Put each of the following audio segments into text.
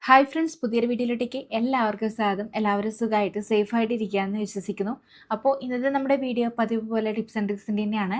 Hi friends, പുതിയൊരു വീഡിയോയിലേക്ക് എല്ലാവർക്കും സ്വാഗതം. എല്ലാവരും സുഖമായിട്ട് സേഫായിട്ട് ഇരിക്കുകയാണെന്ന് വിശ്വസിക്കുന്നു. അപ്പോൾ ഇന്നത്തെ നമ്മുടെ വീഡിയോ പതിവ് പോലെ ടിപ്സ് ആൻഡ് ട്രിക്സിൻ്റെ തന്നെയാണ്.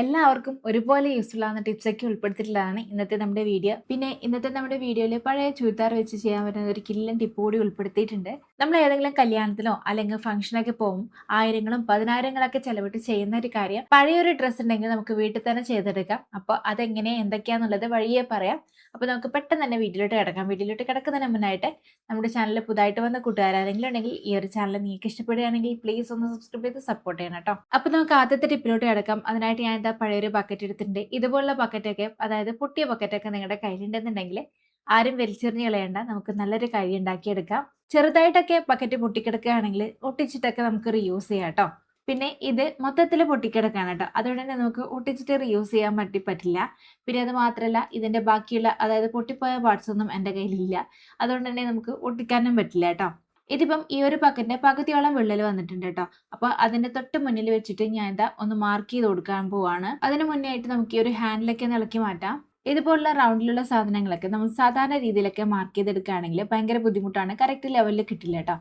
എല്ലാവർക്കും ഒരുപോലെ യൂസ്ഫുൾ ആവുന്ന ടിപ്സൊക്കെ ഉൾപ്പെടുത്തിയിട്ടുള്ളതാണ് ഇന്നത്തെ നമ്മുടെ വീഡിയോ. പിന്നെ ഇന്നത്തെ നമ്മുടെ വീഡിയോയിൽ പഴയ ചുരിദാർ വെച്ച് ചെയ്യാൻ പറ്റുന്ന ഒരു കില്ലൻ ടിപ്പ് കൂടി ഉൾപ്പെടുത്തിയിട്ടുണ്ട്. നമ്മൾ ഏതെങ്കിലും കല്യാണത്തിനോ അല്ലെങ്കിൽ ഫംഗ്ഷനൊക്കെ പോകും, ആയിരങ്ങളും പതിനായിരങ്ങളൊക്കെ ചെലവിട്ട് ചെയ്യുന്ന ഒരു കാര്യം പഴയൊരു ഡ്രസ്സ് ഉണ്ടെങ്കിൽ നമുക്ക് വീട്ടിൽ തന്നെ ചെയ്തെടുക്കാം. അപ്പോൾ അതെങ്ങനെ എന്തൊക്കെയാണെന്നുള്ളത് വഴിയേ പറയാം. അപ്പോൾ നമുക്ക് പെട്ടെന്ന് തന്നെ വീഡിയോയിലോട്ട് കിടക്കാം. വീഡിയോയിലോട്ട് കിടക്കുന്നതിന് മുന്നായിട്ട് നമ്മുടെ ചാനലിൽ പുതുതായിട്ട് വന്ന കൂട്ടുകാരെങ്കിലും ഉണ്ടെങ്കിൽ ഈ ഒരു ചാനൽ നിങ്ങൾക്ക് ഇഷ്ടപ്പെടുകയാണെങ്കിൽ പ്ലീസ് ഒന്ന് സബ്സ്ക്രൈബ് ചെയ്ത് സപ്പോർട്ട് ചെയ്യണം കേട്ടോ. അപ്പോൾ നമുക്ക് ആദ്യത്തെ ടിപ്പിലോട്ട് കിടക്കാം. അതിനായിട്ട് ഞാൻ എന്താ പഴയൊരു ബക്കറ്റ് എടുത്തിട്ടുണ്ട്. ഇതുപോലുള്ള ബക്കറ്റൊക്കെ, അതായത് പൊട്ടിയ ബക്കറ്റൊക്കെ നിങ്ങളുടെ കയ്യിലുണ്ടെന്നുണ്ടെങ്കിൽ ആരും വലിച്ചെറിഞ്ഞ് കളയണ്ട, നമുക്ക് നല്ലൊരു കൈ ഉണ്ടാക്കിയെടുക്കാം. ചെറുതായിട്ടൊക്കെ ബക്കറ്റ് പൊട്ടിക്കിടക്കുകയാണെങ്കിൽ ഒട്ടിച്ചിട്ടൊക്കെ നമുക്ക് റീയൂസ് ചെയ്യാം കേട്ടോ. പിന്നെ ഇത് മൊത്തത്തിൽ പൊട്ടിക്കിടക്കാണ് കേട്ടോ, അതുകൊണ്ട് തന്നെ നമുക്ക് ഒട്ടിച്ചിട്ട് റീയൂസ് ചെയ്യാൻ പറ്റില്ല. പിന്നെ അത് മാത്രമല്ല, ഇതിന്റെ ബാക്കിയുള്ള, അതായത് പൊട്ടിപ്പോയ പാർട്സ് ഒന്നും എൻ്റെ കയ്യിലില്ല, അതുകൊണ്ട് തന്നെ നമുക്ക് ഒട്ടിക്കാനും പറ്റില്ല കേട്ടോ. ഇതിപ്പം ഈ ഒരു ബക്കറ്റിന്റെ പകുതിയോളം വിള്ളൽ വന്നിട്ടുണ്ട് കേട്ടോ. അപ്പൊ അതിന്റെ തൊട്ട് മുന്നിൽ വെച്ചിട്ട് ഞാൻ എന്താ ഒന്ന് മാർക്ക് ചെയ്ത് കൊടുക്കാൻ പോവാണ്. അതിന് മുന്നേ ആയിട്ട് നമുക്ക് ഈ ഒരു ഹാൻഡിലൊക്കെ ഇളക്കി മാറ്റാം. ഇതുപോലുള്ള റൗണ്ടിലുള്ള സാധനങ്ങളൊക്കെ നമ്മൾ സാധാരണ രീതിയിലൊക്കെ മാർക്ക് ചെയ്തെടുക്കുകയാണെങ്കിൽ ഭയങ്കര ബുദ്ധിമുട്ടാണ്, കറക്റ്റ് ലെവലിൽ കിട്ടില്ല കേട്ടോ.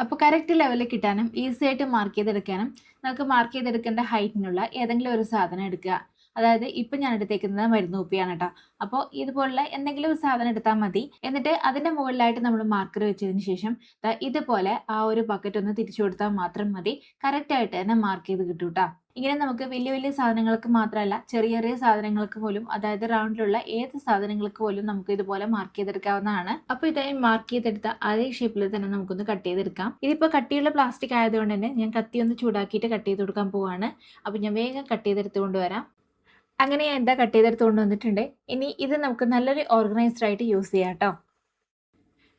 അപ്പോൾ കറക്റ്റ് ലെവലിൽ കിട്ടാനും ഈസി ആയിട്ട് മാർക്ക് ചെയ്തെടുക്കാനും നമുക്ക് മാർക്ക് ചെയ്തെടുക്കേണ്ട ഹൈറ്റിനുള്ള ഏതെങ്കിലും ഒരു സാധനം എടുക്കുക. അതായത് ഇപ്പം ഞാൻ എടുത്തേക്കുന്നത് മരുന്ന് കുപ്പിയാണ് കേട്ടോ. അപ്പോൾ ഇതുപോലുള്ള എന്തെങ്കിലും ഒരു സാധനം എടുത്താൽ മതി. എന്നിട്ട് അതിൻ്റെ മുകളിലായിട്ട് നമ്മൾ മാർക്കർ വെച്ചതിന് ശേഷം ഇതുപോലെ ആ ഒരു ബക്കറ്റ് ഒന്ന് തിരിച്ചു കൊടുത്താൽ മാത്രം മതി. കറക്റ്റായിട്ട് തന്നെ മാർക്ക് ചെയ്ത് കിട്ടും കേട്ടോ. ഇങ്ങനെ നമുക്ക് വലിയ വലിയ സാധനങ്ങൾക്ക് മാത്രമല്ല, ചെറിയ ചെറിയ സാധനങ്ങൾക്ക് പോലും, അതായത് റൗണ്ടിലുള്ള ഏത് സാധനങ്ങൾക്ക് പോലും നമുക്ക് ഇതുപോലെ മാർക്ക് ചെയ്തെടുക്കാവുന്നതാണ്. അപ്പോൾ ഇതായി മാർക്ക് ചെയ്തെടുത്ത അതേ ഷേപ്പിൽ തന്നെ നമുക്കൊന്ന് കട്ട് ചെയ്തെടുക്കാം. ഇതിപ്പോൾ കട്ടിയുള്ള പ്ലാസ്റ്റിക് ആയതുകൊണ്ട് തന്നെ ഞാൻ കത്തി ഒന്ന് ചൂടാക്കിയിട്ട് കട്ട് ചെയ്ത് കൊടുക്കാൻ പോവാണ്. അപ്പോൾ ഞാൻ വേഗം കട്ട് ചെയ്തെടുത്ത് കൊണ്ടുവരാം. അങ്ങനെ ഞാൻ എന്താ കട്ട് ചെയ്തെടുത്ത് കൊണ്ടുവന്നിട്ടുണ്ട്. ഇനി ഇത് നമുക്ക് നല്ലൊരു ഓർഗനൈസ്ഡ് ആയിട്ട് യൂസ് ചെയ്യാം കേട്ടോ.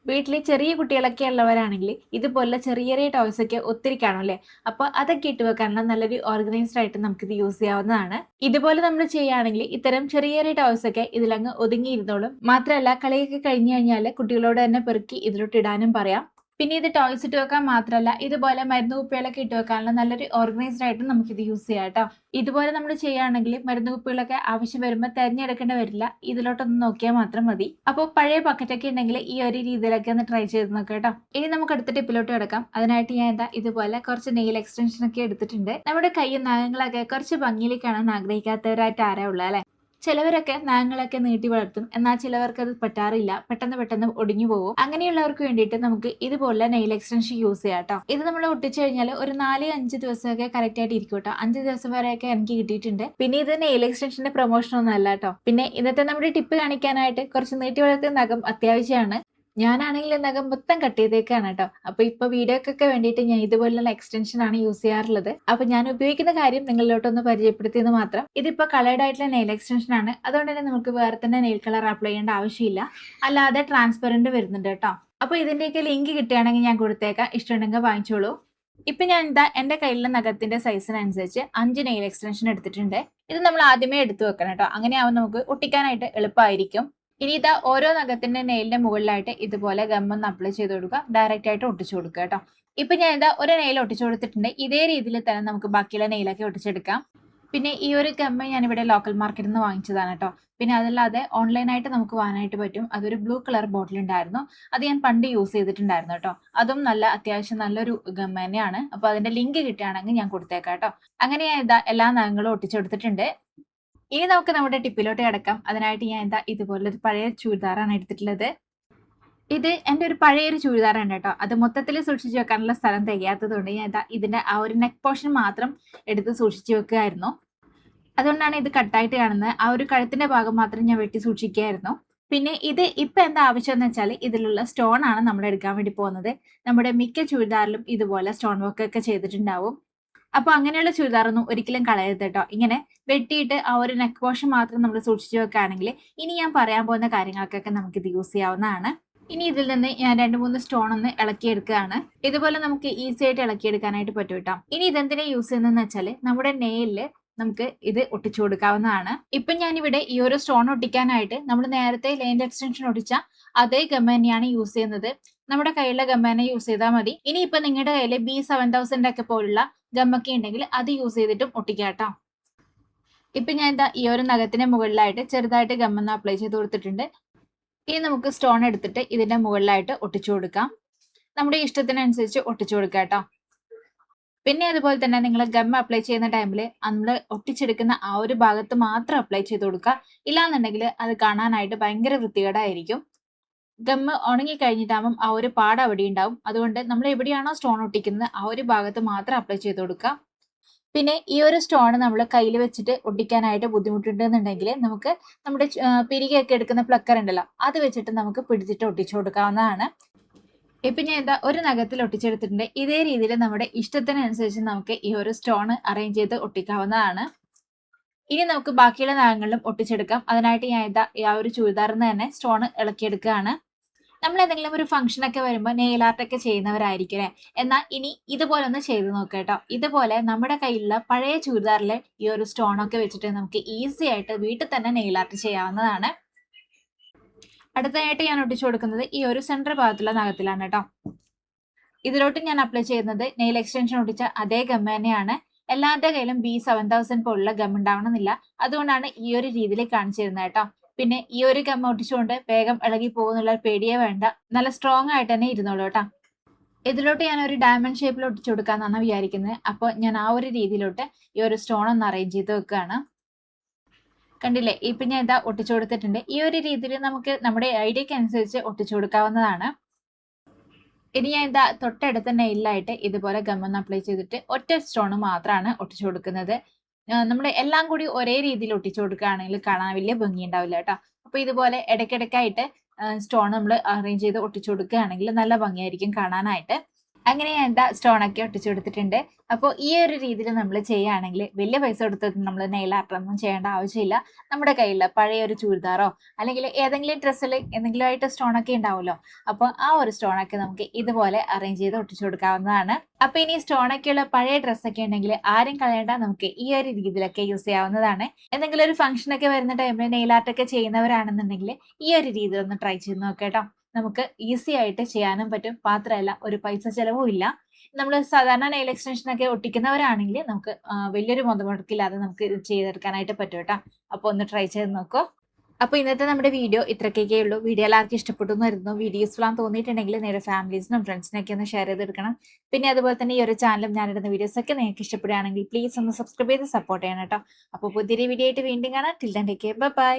വീട്ടിൽ ചെറിയ കുട്ടികളൊക്കെ ഉള്ളവരാണെങ്കിൽ ഇതുപോലുള്ള ചെറിയ ചെറിയ ടോയ്സ് ഒക്കെ ഒത്തിരി കാണും അല്ലേ. അപ്പോൾ അതൊക്കെ ഇട്ട് വെക്കാനുള്ള നല്ലൊരു ഓർഗനൈസ്ഡ് ആയിട്ട് നമുക്കിത് യൂസ് ചെയ്യാവുന്നതാണ്. ഇതുപോലെ നമ്മൾ ചെയ്യുകയാണെങ്കിൽ ഇത്തരം ചെറിയ ചെറിയ ടോയ്സ് ഒക്കെ ഇതിലങ്ങ് ഒതുങ്ങിയിരുന്നോളും. മാത്രമല്ല, കളിയൊക്കെ കഴിഞ്ഞു കഴിഞ്ഞാൽ കുട്ടികളോട് തന്നെ പെറുക്കി ഇതിലോട്ട് ഇടാനും പറയാം. പിന്നെ ഇത് ടോയ്സ് ഇട്ട് വെക്കാൻ മാത്രമല്ല, ഇതുപോലെ മരുന്ന് കുപ്പികളൊക്കെ ഇട്ട് വെക്കാനുള്ള നല്ലൊരു ഓർഗനൈസ്ഡ് ആയിട്ട് നമുക്കിത് യൂസ് ചെയ്യാം കേട്ടോ. ഇതുപോലെ നമ്മൾ ചെയ്യുകയാണെങ്കിൽ മരുന്ന് കുപ്പികളൊക്കെ ആവശ്യം വരുമ്പോൾ തിരഞ്ഞെടുക്കേണ്ടി വരില്ല, ഇതിലോട്ടൊന്ന് നോക്കിയാൽ മാത്രം മതി. അപ്പോൾ പഴയ ബക്കറ്റൊക്കെ ഉണ്ടെങ്കിൽ ഈ ഒരു രീതിയിലൊക്കെ ഒന്ന് ട്രൈ ചെയ്ത് നോക്കാം കേട്ടോ. ഇനി നമുക്ക് അടുത്ത ടിപ്പിലോട്ട് കിടക്കാം. അതിനായിട്ട് ഞാൻ ഇതുപോലെ കുറച്ച് നെയിൽ എക്സ്റ്റൻഷൻ ഒക്കെ എടുത്തിട്ടുണ്ട്. നമ്മുടെ കൈയും നഖങ്ങളൊക്കെ കുറച്ച് ഭംഗിയിൽ കാണാൻ ആഗ്രഹിക്കാത്തവരായിട്ട് ആരാ ഉള്ളത് അല്ലെ. ചിലവരൊക്കെ നഖങ്ങളൊക്കെ നീട്ടി വളർത്തും, എന്നാൽ ചിലവർക്ക് അത് പറ്റാറില്ല, പെട്ടെന്ന് ഒടിഞ്ഞു പോകും. അങ്ങനെയുള്ളവർക്ക് വേണ്ടിയിട്ട് നമുക്ക് ഇതുപോലെ നെയിൽ എക്സ്റ്റൻഷൻ യൂസ് ചെയ്യാം കേട്ടോ. ഇത് നമ്മൾ ഒട്ടിച്ചു കഴിഞ്ഞാൽ ഒരു 4-5 ദിവസമൊക്കെ കറക്റ്റ് ആയിട്ട് ഇരിക്കും കേട്ടോ. 5 ദിവസം വരെയൊക്കെ എനിക്ക് കിട്ടിയിട്ടുണ്ട്. പിന്നെ ഇത് നെയിൽ എക്സ്റ്റൻഷന്റെ പ്രൊമോഷൻ ഒന്നും അല്ല കേട്ടോ. പിന്നെ ഇന്നത്തെ നമ്മുടെ ടിപ്പ് കാണിക്കാനായിട്ട് കുറച്ച് നീട്ടി വളർത്തിയ നഖം അത്യാവശ്യമാണ്. ഞാനാണെങ്കിൽ നഖം മൊത്തം കട്ട് ചെയ്തേക്കാണ് കേട്ടോ. അപ്പൊ ഇപ്പൊ വീഡിയോക്കൊക്കെ വേണ്ടിയിട്ട് ഞാൻ ഇതുപോലുള്ള എക്സ്റ്റൻഷൻ ആണ് യൂസ് ചെയ്യാറുള്ളത്. അപ്പൊ ഞാൻ ഉപയോഗിക്കുന്ന കാര്യം നിങ്ങളിലോട്ടൊന്ന് പരിചയപ്പെടുത്തിയെന്ന് മാത്രം. ഇതിപ്പോ കളേർഡ് ആയിട്ടുള്ള നെയിൽ എക്സ്റ്റൻഷൻ ആണ്, അതുകൊണ്ട് തന്നെ നമുക്ക് വേറെ തന്നെ നെയിൽ കളർ അപ്ലൈ ചെയ്യേണ്ട ആവശ്യമില്ല. അല്ലാതെ ട്രാൻസ്പെറന്റ് വരുന്നുണ്ട് കേട്ടോ. അപ്പൊ ഇതിന്റെയൊക്കെ ലിങ്ക് കിട്ടുകയാണെങ്കിൽ ഞാൻ കൊടുത്തേക്കാം, ഇഷ്ടമുണ്ടെങ്കിൽ വാങ്ങിച്ചോളൂ. ഇപ്പൊ ഞാൻ എന്റെ കയ്യിലുള്ള നഖത്തിന്റെ സൈസിനനുസരിച്ച് 5 നെയിൽ എക്സ്റ്റൻഷൻ എടുത്തിട്ടുണ്ട്. ഇത് നമ്മൾ ആദ്യമേ എടുത്തു വെക്കണം കേട്ടോ, അങ്ങനെയാവും നമുക്ക് ഒട്ടിക്കാനായിട്ട് എളുപ്പമായിരിക്കും. ഇനി ഓരോ നഖത്തിന്റെ നെയിലിന്റെ മുകളിലായിട്ട് ഇതുപോലെ ഗമ്മൊന്ന് അപ്ലൈ ചെയ്ത് കൊടുക്കുക, ഡയറക്റ്റ് ആയിട്ട് ഒട്ടിച്ചു കൊടുക്കുക കേട്ടോ. ഇപ്പൊ ഞാൻ ഒരു നെയിൽ ഒട്ടിച്ചു കൊടുത്തിട്ടുണ്ട്. ഇതേ രീതിയിൽ തന്നെ നമുക്ക് ബാക്കിയുള്ള നെയിലൊക്കെ ഒട്ടിച്ചെടുക്കാം. പിന്നെ ഈ ഒരു ഗമ്മ ഞാനിവിടെ ലോക്കൽ മാർക്കറ്റിൽ നിന്ന് വാങ്ങിച്ചതാണ് കേട്ടോ. പിന്നെ അതല്ലാതെ ഓൺലൈനായിട്ട് നമുക്ക് വാങ്ങാനായിട്ട് പറ്റും. അതൊരു ബ്ലൂ കളർ ബോട്ടിൽ ഉണ്ടായിരുന്നു, അത് ഞാൻ പണ്ട് യൂസ് ചെയ്തിട്ടുണ്ടായിരുന്നു കേട്ടോ. അതും അത്യാവശ്യം നല്ലൊരു ഗമ്മ തന്നെയാണ്. അപ്പൊ അതിന്റെ ലിങ്ക് കിട്ടുകയാണെങ്കിൽ ഞാൻ കൊടുത്തേക്കാം കേട്ടോ. അങ്ങനെ ഞാൻ എല്ലാ നഖങ്ങളും ഒട്ടിച്ചെടുത്തിട്ടുണ്ട്. ഇനി നമുക്ക് നമ്മുടെ ടിപ്പിലോട്ട് കിടക്കാം. അതിനായിട്ട് ഞാൻ ഇതുപോലെ ഒരു പഴയ ചുരിദാറാണ് എടുത്തിട്ടുള്ളത്. ഇത് എൻ്റെ ഒരു പഴയൊരു ചുരിദാറാണ് കേട്ടോ. അത് മൊത്തത്തിൽ സൂക്ഷിച്ചു വെക്കാനുള്ള സ്ഥലം തികയാത്തത് കൊണ്ട് ഞാൻ ഇതിന്റെ ആ ഒരു നെക്ക് പോർഷൻ മാത്രം എടുത്ത് സൂക്ഷിച്ചു വെക്കുകയായിരുന്നു. അതുകൊണ്ടാണ് ഇത് കട്ടായിട്ട് കാണുന്നത്. ആ ഒരു കഴുത്തിന്റെ ഭാഗം മാത്രം ഞാൻ വെട്ടി സൂക്ഷിക്കുകയായിരുന്നു. പിന്നെ ഇത് ഇപ്പൊ എന്താ ആവശ്യം എന്ന് വെച്ചാൽ, ഇതിലുള്ള സ്റ്റോൺ ആണ് നമ്മൾ എടുക്കാൻ വേണ്ടി പോകുന്നത്. നമ്മുടെ മിക്ക ചുരിദാറിലും ഇതുപോലെ സ്റ്റോൺ വർക്ക് ഒക്കെ ചെയ്തിട്ടുണ്ടാവും. അപ്പൊ അങ്ങനെയുള്ള ചുരിദാറൊന്നും ഒരിക്കലും കളയരുത് കേട്ടോ. ഇങ്ങനെ വെട്ടിയിട്ട് ആ ഒരു നെക്ക് പോർഷൻ മാത്രം നമ്മൾ സൂക്ഷിച്ചു വെക്കുകയാണെങ്കിൽ ഇനി ഞാൻ പറയാൻ പോകുന്ന കാര്യങ്ങൾക്കൊക്കെ നമുക്ക് ഇത് യൂസ് ചെയ്യാവുന്നതാണ്. ഇനി ഇതിൽ നിന്ന് ഞാൻ 2-3 സ്റ്റോൺ ഒന്ന് ഇളക്കിയെടുക്കുകയാണ്. ഇതുപോലെ നമുക്ക് ഈസി ആയിട്ട് ഇളക്കിയെടുക്കാനായിട്ട് പറ്റും കേട്ടോ. ഇനി ഇതെന്തിനാ യൂസ് ചെയ്യുന്നതെന്ന് വെച്ചാൽ, നമ്മുടെ നെയിലില് നമുക്ക് ഇത് ഒട്ടിച്ചു കൊടുക്കാവുന്നതാണ്. ഇപ്പൊ ഞാനിവിടെ ഈ ഒരു സ്റ്റോൺ ഒട്ടിക്കാനായിട്ട് നമ്മൾ നേരത്തെ ലൈൻ എക്സ്റ്റൻഷൻ ഒട്ടിച്ച അതേ ഗമ്മ തന്നെയാണ് യൂസ് ചെയ്യുന്നത്. നമ്മുടെ കയ്യിലുള്ള ഗമ്മ തന്നെ യൂസ് ചെയ്താൽ മതി. ഇനി ഇപ്പൊ നിങ്ങളുടെ കയ്യിൽ B7000 ഒക്കെ പോലുള്ള ഗമ്മൊക്കെ ഉണ്ടെങ്കിൽ അത് യൂസ് ചെയ്തിട്ടും ഒട്ടിക്കാം കേട്ടോ. ഇപ്പൊ ഞാൻ ഈ ഒരു നഖത്തിന്റെ മുകളിലായിട്ട് ചെറുതായിട്ട് ഗമ്മൊന്ന് അപ്ലൈ ചെയ്ത് കൊടുത്തിട്ടുണ്ട്. ഇനി നമുക്ക് സ്റ്റോൺ എടുത്തിട്ട് ഇതിന്റെ മുകളിലായിട്ട് ഒട്ടിച്ചു കൊടുക്കാം. നമ്മുടെ ഇഷ്ടത്തിനനുസരിച്ച് ഒട്ടിച്ചു കൊടുക്കാം കേട്ടോ. പിന്നെ അതുപോലെ തന്നെ നിങ്ങൾ ഗം അപ്ലൈ ചെയ്യുന്ന ടൈമിൽ നമ്മൾ ഒട്ടിച്ചെടുക്കുന്ന ആ ഒരു ഭാഗത്ത് മാത്രം അപ്ലൈ ചെയ്ത് കൊടുക്കുക. ഇല്ലാന്നുണ്ടെങ്കിൽ അത് കാണാനായിട്ട് ഭയങ്കര വൃത്തികേടായിരിക്കും. ഗമ്മ് ഉണങ്ങി കഴിഞ്ഞിട്ടാകുമ്പം ആ ഒരു പാട് അവിടെ ഉണ്ടാവും. അതുകൊണ്ട് നമ്മൾ എവിടെയാണോ സ്റ്റോൺ ഒട്ടിക്കുന്നത് ആ ഒരു ഭാഗത്ത് മാത്രം അപ്ലൈ ചെയ്ത് കൊടുക്കുക. പിന്നെ ഈ ഒരു സ്റ്റോൺ നമ്മൾ കയ്യിൽ വെച്ചിട്ട് ഒട്ടിക്കാനായിട്ട് ബുദ്ധിമുട്ടുണ്ടെന്നുണ്ടെങ്കിൽ നമുക്ക് നമ്മുടെ പിരികയൊക്കെ എടുക്കുന്ന പ്ലക്കർ ഉണ്ടല്ലോ, അത് വെച്ചിട്ട് നമുക്ക് പിടിച്ചിട്ട് ഒട്ടിച്ചു കൊടുക്കാവുന്നതാണ്. ഇപ്പൊ ഞാൻ എന്താ ഒരു നഖത്തിൽ ഒട്ടിച്ചെടുത്തിട്ടുണ്ട്. ഇതേ രീതിയിൽ നമ്മുടെ ഇഷ്ടത്തിനനുസരിച്ച് നമുക്ക് ഈ ഒരു സ്റ്റോൺ അറേഞ്ച് ചെയ്ത് ഒട്ടിക്കാവുന്നതാണ്. ഇനി നമുക്ക് ബാക്കിയുള്ള നഖങ്ങളിലും ഒട്ടിച്ചെടുക്കാം. അതിനായിട്ട് ഞാൻ ഇതാ ആ ഒരു ചുരിദാറിന്ന് തന്നെ സ്റ്റോൺ ഇളക്കിയെടുക്കുകയാണ്. നമ്മൾ എന്തെങ്കിലും ഒരു ഫംഗ്ഷൻ ഒക്കെ വരുമ്പോൾ നെയിൽ ആർട്ട് ഒക്കെ ചെയ്യുന്നവരായിരിക്കും. എന്നാൽ ഇനി ഇതുപോലെ ഒന്ന് ചെയ്ത് നോക്കുക കേട്ടോ. ഇതുപോലെ നമ്മുടെ കയ്യിലുള്ള പഴയ ചുരിദാറിലെ ഈ ഒരു സ്റ്റോൺ ഒക്കെ വെച്ചിട്ട് നമുക്ക് ഈസി ആയിട്ട് വീട്ടിൽ തന്നെ നെയിൽ ആർട്ട് ചെയ്യാവുന്നതാണ്. അടുത്തതായിട്ട് ഞാൻ ഒട്ടിച്ചു കൊടുക്കുന്നത് ഈ ഒരു സെന്റർ ഭാഗത്തുള്ള നഖത്തിലാണ് കേട്ടോ. ഇതിലോട്ട് ഞാൻ അപ്ലൈ ചെയ്യുന്നത് നെയിൽ എക്സ്റ്റൻഷൻ ഒട്ടിച്ച അതേ ഗം തന്നെയാണ്. എല്ലാവരുടെ കയ്യിലും B7000 പോലുള്ള ഗം ഉണ്ടാവണമെന്നില്ല. അതുകൊണ്ടാണ് ഈ ഒരു രീതിയിൽ കാണിച്ചു തരുന്നത് കേട്ടോ. പിന്നെ ഈ ഒരു ഗം ഒട്ടിച്ചുകൊണ്ട് വേഗം ഇളകി പോകുന്നുള്ള പേടിയേ വേണ്ട. നല്ല സ്ട്രോങ് ആയിട്ട് തന്നെ ഇരുന്നോളൂ കേട്ടോ. ഇതിലോട്ട് ഞാൻ ഒരു ഡയമണ്ട് ഷേപ്പിൽ ഒട്ടിച്ചു കൊടുക്കാന്നാണ് വിചാരിക്കുന്നത്. അപ്പോൾ ഞാൻ ആ ഒരു രീതിയിലോട്ട് ഈ ഒരു സ്റ്റോൺ ഒന്ന് അറേഞ്ച് ചെയ്ത് വെക്കുകയാണ്. കണ്ടില്ലേ, ഇപ്പൊ ഞാൻ ഇതാ ഒട്ടിച്ചു കൊടുത്തിട്ടുണ്ട്. ഈ ഒരു രീതിയിൽ നമുക്ക് നമ്മുടെ ഐഡിയക്ക് അനുസരിച്ച് ഒട്ടിച്ചു കൊടുക്കാവുന്നതാണ്. ഇനി ഞാൻ ഇതാ തൊട്ടടുത്ത നെയിലായിട്ട് ഇതുപോലെ ഗമ്മൊന്ന് അപ്ലൈ ചെയ്തിട്ട് ഒറ്റ സ്റ്റോൺ മാത്രമാണ് ഒട്ടിച്ചു കൊടുക്കുന്നത്. നമ്മൾ എല്ലാം കൂടി ഒരേ രീതിയിൽ ഒട്ടിച്ചു കൊടുക്കുകയാണെങ്കിൽ കാണാൻ വലിയ ഭംഗി ഉണ്ടാവില്ല കേട്ടോ. അപ്പൊ ഇതുപോലെ ഇടയ്ക്കിടയ്ക്കായിട്ട് സ്റ്റോൺ നമ്മൾ അറേഞ്ച് ചെയ്ത് ഒട്ടിച്ചു കൊടുക്കുകയാണെങ്കിൽ നല്ല ഭംഗിയായിരിക്കും കാണാനായിട്ട്. അങ്ങനെ ഞാൻ എന്താ സ്റ്റോണൊക്കെ ഒട്ടിച്ചു കൊടുത്തിട്ടുണ്ട്. അപ്പോൾ ഈ ഒരു രീതിയിൽ നമ്മൾ ചെയ്യുകയാണെങ്കിൽ വലിയ പൈസ കൊടുത്തിട്ട് നമ്മൾ നെയിൽ ആർട്ടൊന്നും ചെയ്യേണ്ട ആവശ്യമില്ല. നമ്മുടെ കയ്യിൽ പഴയ ഒരു ചുരിദാറോ അല്ലെങ്കിൽ ഏതെങ്കിലും ഡ്രസ്സിൽ എന്തെങ്കിലും ആയിട്ട് സ്റ്റോണൊക്കെ ഉണ്ടാവുമല്ലോ, അപ്പോൾ ആ ഒരു സ്റ്റോണൊക്കെ നമുക്ക് ഇതുപോലെ അറേഞ്ച് ചെയ്ത് ഒട്ടിച്ചു കൊടുക്കാവുന്നതാണ്. അപ്പൊ ഇനി സ്റ്റോണൊക്കെയുള്ള പഴയ ഡ്രസ്സൊക്കെ ഉണ്ടെങ്കിൽ ആരും കളയേണ്ട, നമുക്ക് ഈ ഒരു രീതിയിലൊക്കെ യൂസ് ചെയ്യാവുന്നതാണ്. എന്തെങ്കിലും ഒരു ഫംഗ്ഷൻ ഒക്കെ വരുന്ന ടൈമിൽ നെയിൽ ആർട്ടൊക്കെ ചെയ്യുന്നവരാണെന്നുണ്ടെങ്കിൽ ഈ ഒരു രീതിയിൽ ഒന്ന് ട്രൈ ചെയ്ത് നോക്കേട്ടോ. നമുക്ക് ഈസി ആയിട്ട് ചെയ്യാനും പറ്റും. മാത്രമല്ല ഒരു പൈസ ചെലവും ഇല്ല. നമ്മൾ സാധാരണ നെയിൽ എക്സ്റ്റൻഷൻ ഒക്കെ ഒട്ടിക്കുന്നവരാണെങ്കിൽ നമുക്ക് വലിയൊരു മുതൽമുടക്കില്ലാതെ നമുക്ക് ഇത് ചെയ്തെടുക്കാനായിട്ട് പറ്റും കേട്ടോ. അപ്പോൾ ഒന്ന് ട്രൈ ചെയ്ത് നോക്കൂ. അപ്പോൾ ഇന്നത്തെ നമ്മുടെ വീഡിയോ ഇത്രയൊക്കെ ഉള്ളൂ. വീഡിയോ എല്ലാവർക്കും ഇഷ്ടപ്പെട്ടു എന്ന് വരുന്നു. വീഡിയോ യൂസ്ഫുൾ ആണെന്ന് തോന്നിയിട്ടുണ്ടെങ്കിൽ നേരെ ഫാമിലീസിനും ഫ്രണ്ട്സിനൊക്കെ ഒന്ന് ഷെയർ ചെയ്തെടുക്കണം. പിന്നെ അതുപോലെ തന്നെ ഈ ഒരു ചാനലും ഞാനിടുന്ന വീഡിയോസ് ഒക്കെ നിങ്ങൾക്ക് ഇഷ്ടപ്പെടുകയാണെങ്കിൽ പ്ലീസ് ഒന്ന് സബ്സ്ക്രൈബ് ചെയ്ത് സപ്പോർട്ട് ചെയ്യണം കേട്ടോ. അപ്പോൾ പുതിയൊരു വീഡിയോ ആയിട്ട് വീണ്ടും കാണാം. Till then take care, by.